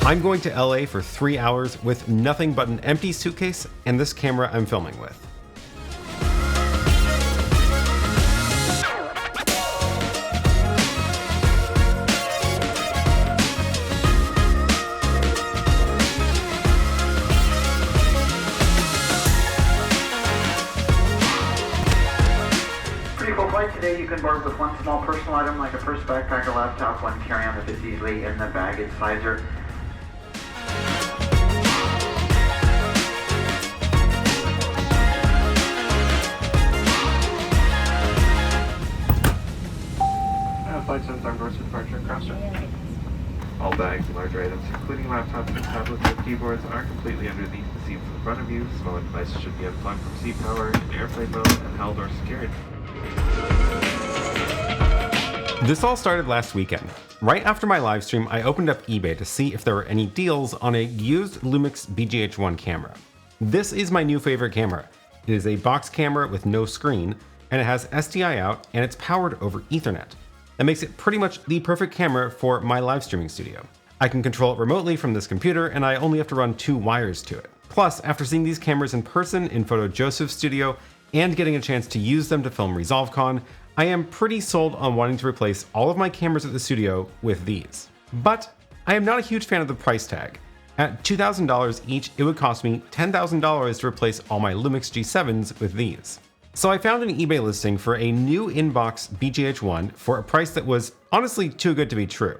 I'm going to LA for 3 hours with nothing but an empty suitcase and this camera I'm filming with. Today you can board with one small personal item like a purse, backpack, or laptop. One carry-on that fits easily in the baggage visor. Flight 7 doors for departure and cross-check. All bags and larger items, including laptops and tablets and keyboards, are completely underneath the seats in front of you. Smaller devices should be unplugged from seat power in airplane mode and held or secured. This all started last weekend. Right after my live stream, I opened up eBay to see if there were any deals on a used Lumix BGH1 camera. This is my new favorite camera. It is a box camera with no screen, and it has SDI out, and it's powered over Ethernet. That makes it pretty much the perfect camera for my live streaming studio. I can control it remotely from this computer, and I only have to run 2 wires to it. Plus, after seeing these cameras in person in Photo Joseph's studio and getting a chance to use them to film ResolveCon, I am pretty sold on wanting to replace all of my cameras at the studio with these. But I am not a huge fan of the price tag. At $2,000 each, it would cost me $10,000 to replace all my Lumix G7s with these. So I found an eBay listing for a new inbox BGH1 for a price that was honestly too good to be true.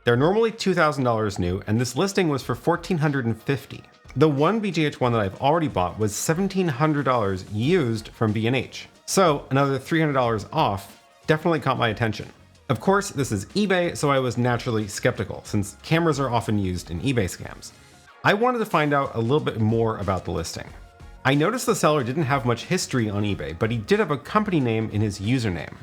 They're normally $2,000 new, and this listing was for $1,450. The one BGH1 that I've already bought was $1,700 used from B&H. So another $300 off definitely caught my attention. Of course, this is eBay, so I was naturally skeptical since cameras are often used in eBay scams. I wanted to find out a little bit more about the listing. I noticed the seller didn't have much history on eBay, but he did have a company name in his username.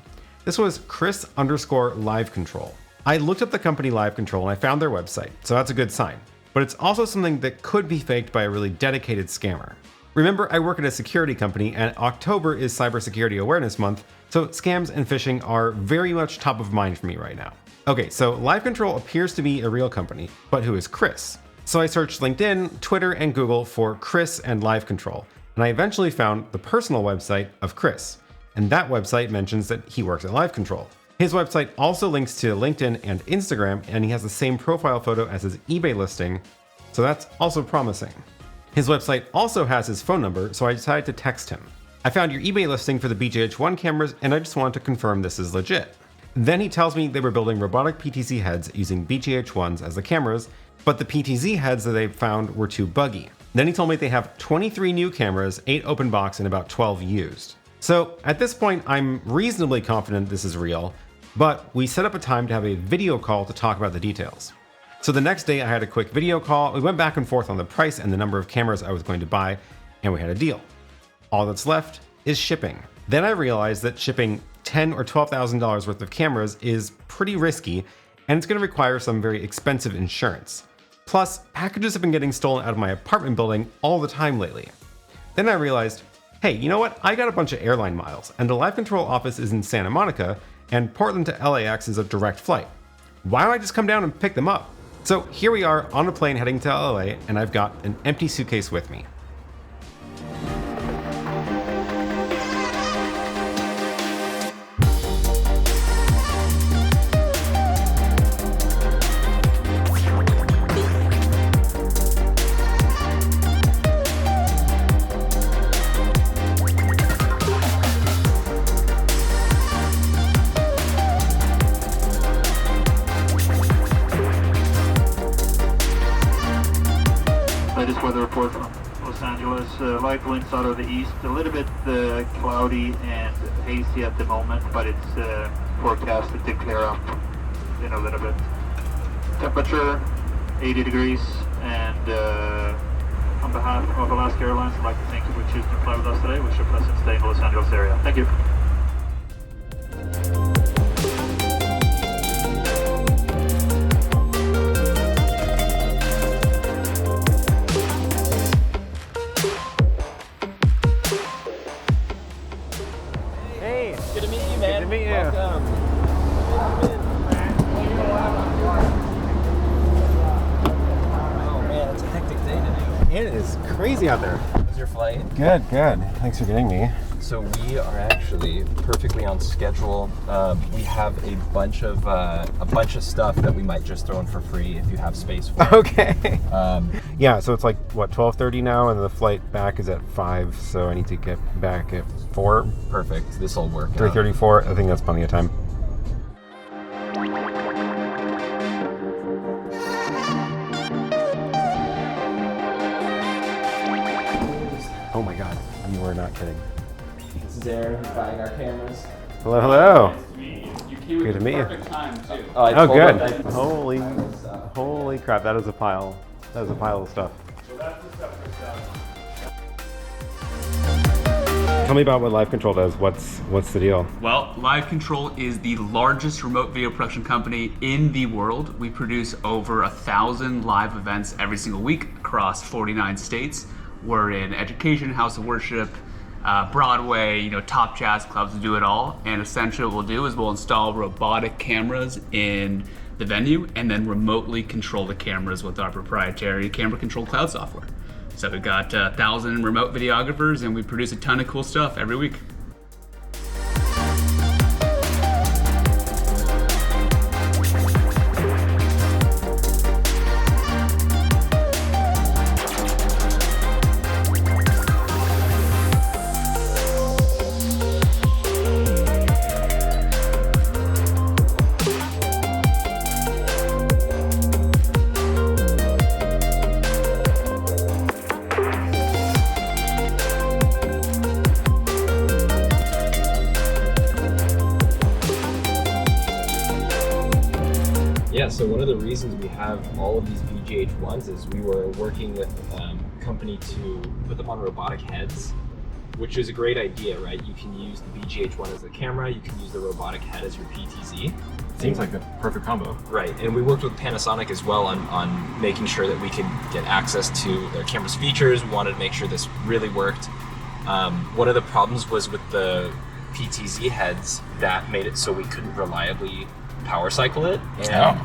This was Chris_LiveControl. I looked up the company Live Control and I found their website, so that's a good sign. But it's also something that could be faked by a really dedicated scammer. Remember, I work at a security company and October is Cybersecurity Awareness Month, so scams and phishing are very much top of mind for me right now. Okay, so Live Control appears to be a real company, but who is Chris? So I searched LinkedIn, Twitter, and Google for Chris and Live Control, and I eventually found the personal website of Chris, and that website mentions that he works at Live Control. His website also links to LinkedIn and Instagram, and he has the same profile photo as his eBay listing, so that's also promising. His website also has his phone number, so I decided to text him. I found your eBay listing for the BGH1 cameras, and I just wanted to confirm this is legit. Then he tells me they were building robotic PTZ heads using BGH1s as the cameras, but the PTZ heads that they found were too buggy. Then he told me they have 23 new cameras, 8 open box, and about 12 used. So at this point, I'm reasonably confident this is real, but we set up a time to have a video call to talk about the details. So the next day I had a quick video call, we went back and forth on the price and the number of cameras I was going to buy, and we had a deal. All that's left is shipping. Then I realized that shipping $10,000 or $12,000 worth of cameras is pretty risky, and it's going to require some very expensive insurance. Plus, packages have been getting stolen out of my apartment building all the time lately. Then I realized, hey, you know what? I got a bunch of airline miles, and the Live Control office is in Santa Monica, and Portland to LAX is a direct flight. Why don't I just come down and pick them up? So here we are on a plane heading to LA, and I've got an empty suitcase with me. Weather report from Los Angeles. Light winds out of the east, a little bit cloudy and hazy at the moment, but it's forecasted to clear up in a little bit. Temperature 80 degrees, and on behalf of Alaska Airlines, I'd like to thank you for choosing to fly with us today. Wish you a pleasant stay in the Los Angeles area. Thank you. Good to meet you, man. Good to meet you. Welcome. It is crazy out there. How's your flight? Good, good. Thanks for getting me. So we are actually perfectly on schedule. We have a bunch of stuff that we might just throw in for free if you have space for. Okay. Yeah, so it's like, what, 12:30 now, and the flight back is at 5, so I need to get back at 4. Perfect. This will work. 3:34. I think that's plenty of time. Oh my God, you were not kidding. This is Aaron, who's buying our cameras. Hello, hello. You Good to meet you. perfect time too. Oh, good. Holy crap! That is a pile. That is a pile of stuff. So that's the stuff for stuff. Tell me about what Live Control does. What's the deal? Well, Live Control is the largest remote video production company in the world. We produce over 1,000 live events every single week across 49 states. We're in education, house of worship, Broadway, top jazz clubs, do it all. And essentially what we'll do is we'll install robotic cameras in the venue and then remotely control the cameras with our proprietary camera control cloud software. So we've got 1,000 remote videographers and we produce a ton of cool stuff every week. Yeah, so one of the reasons we have all of these BGH1s is we were working with a company to put them on robotic heads, which is a great idea, right? You can use the BGH1 as the camera, you can use the robotic head as your PTZ. Seems like a perfect combo. Right, and we worked with Panasonic as well on making sure that we could get access to their camera's features. We wanted to make sure this really worked. One of the problems was with the PTZ heads that made it so we couldn't reliably power cycle it. And,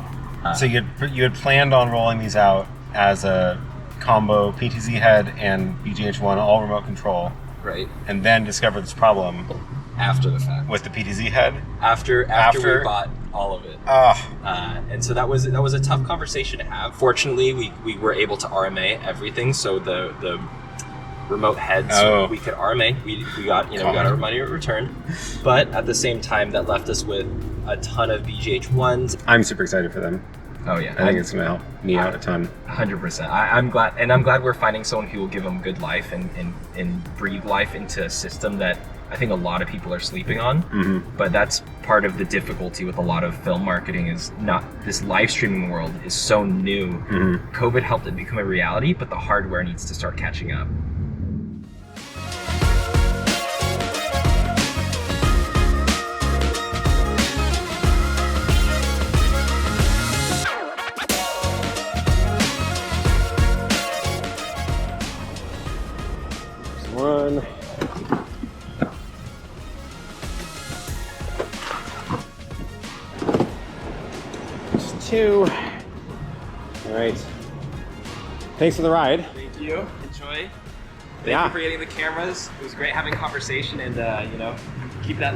So you had planned on rolling these out as a combo PTZ head and BGH1 all remote control, right, and then discovered this problem after the fact with the PTZ head. After we bought all of it. And so that was a tough conversation to have. Fortunately, we were able to RMA everything, so the remote heads we could RMA. We got we got our money returned, but at the same time that left us with a ton of BGH1s. I'm super excited for them. Oh yeah, I think it's gonna help me out a ton. 100%. I'm glad we're finding someone who will give them good life and breathe life into a system that I think a lot of people are sleeping on. Mm-hmm. But that's part of the difficulty with a lot of film marketing is not this live streaming world is so new. Mm-hmm. COVID helped it become a reality, but the hardware needs to start catching up. One. Just 2. All right. Thanks for the ride. Thank you. Enjoy. Thank Yeah. you for getting the cameras. It was great having conversation and keep the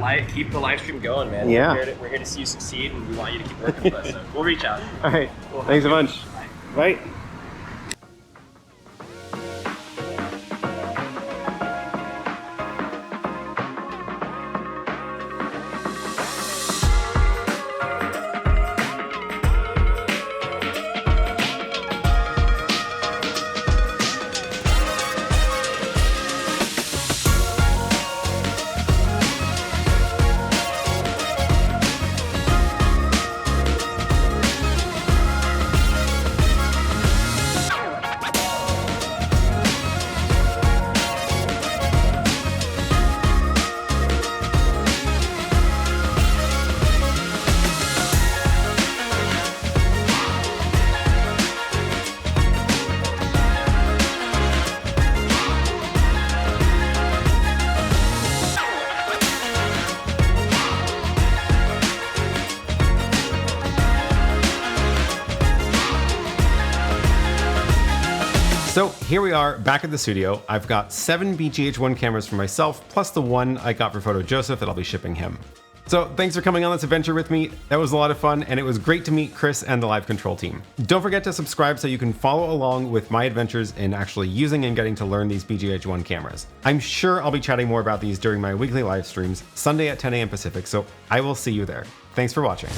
live stream going, man. Yeah. We're here to see you succeed and we want you to keep working with us. So we'll reach out. All right. Thanks a bunch. Bye. So here we are back at the studio. I've got 7 BGH1 cameras for myself, plus the one I got for Photo Joseph that I'll be shipping him. So thanks for coming on this adventure with me. That was a lot of fun, and it was great to meet Chris and the Live Control team. Don't forget to subscribe so you can follow along with my adventures in actually using and getting to learn these BGH1 cameras. I'm sure I'll be chatting more about these during my weekly live streams, Sunday at 10 a.m. Pacific, so I will see you there. Thanks for watching.